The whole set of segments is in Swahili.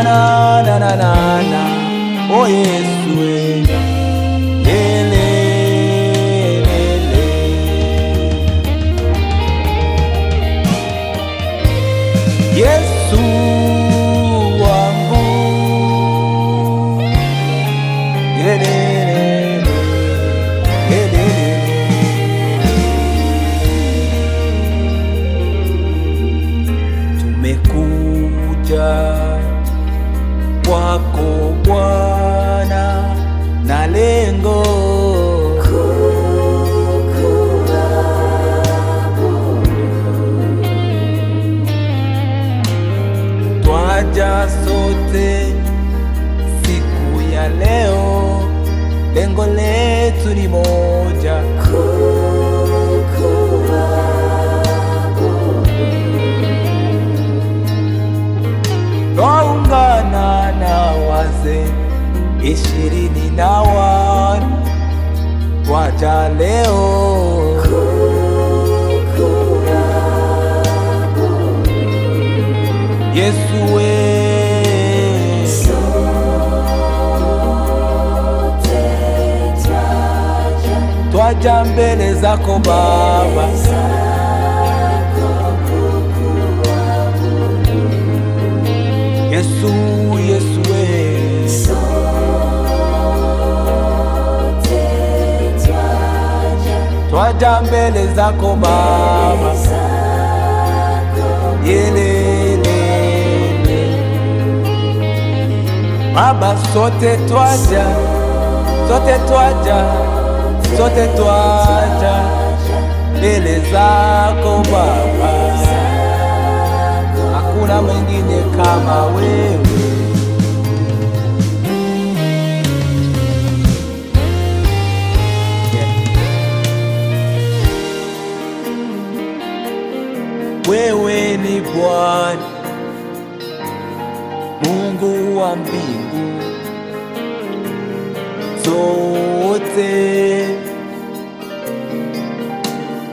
na oh Yesu lele Yesu wangu tumekuja kwako Bwana na lengo twaja sote siku ya leo, lengo letu ni moja, twaungana na wazee 21 twaja leo Yesu twaja mbele zako Baba, Yesu twaja mbele zako Baba, Baba, sote twaja mbele zako Baba, hakuna mwingine kama wewe. Wewe ni Bwana Mungu wa mbingu zote,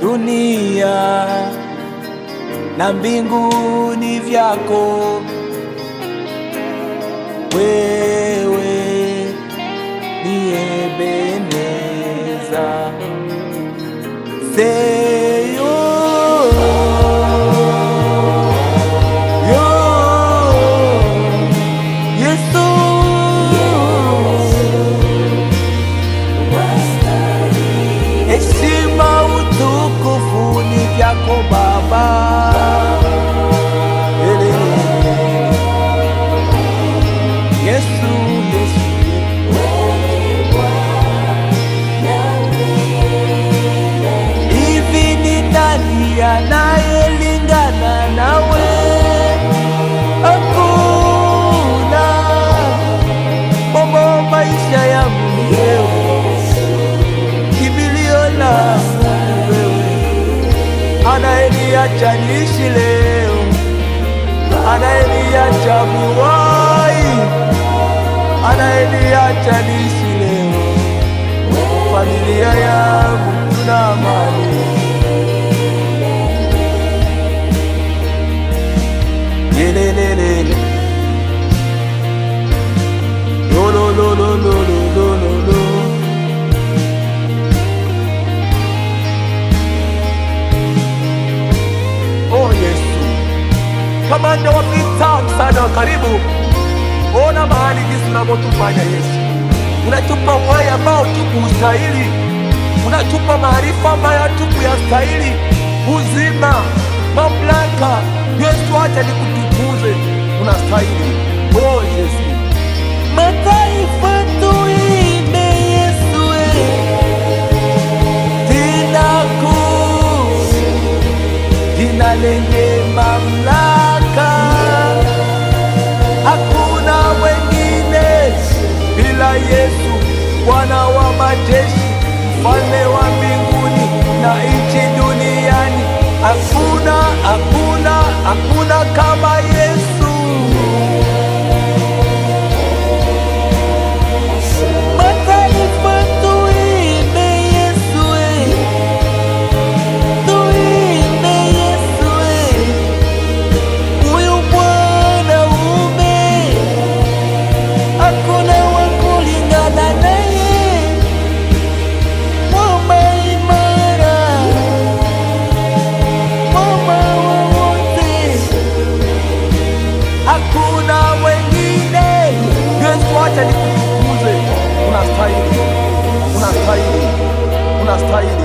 dunia na mbingu ni vyako. Wewe ni Ebeneza, heshima utukufu ni vyako Baba. Yesu hivi ni nani anayelingana nawe? Hakuna. Baba, maisha yangu wewe, kimbilio langu wewe, anayeniacha niishi leo, anayeniacha miwai, anayeniacha niishi leo, familia yangu tuna amani. Yelelelele lo lo lo lo lo lo lo lo. Oh Yesu, kamanda wa vita msaada wa karibu, ona mahali jinsi unavyotufanya Yesu. Unatupa uhai ambao tukustahili, unatupa maarifa ambayo hatukuyastahili, uzima, mamlaka. Yesu, acha nikutukuze, unastahili. Oh Yesu, mataifa tuimbe Yesu, jina lenye mamlaka, hakuna wengine bila Yesu, Bwana wa majeshi, mfalme wa mbinguni na nchi duniani. Hakuna kama Yesu. Mataifa tuimbe Yesu, tuimbe Yesu, huyu Bwana faida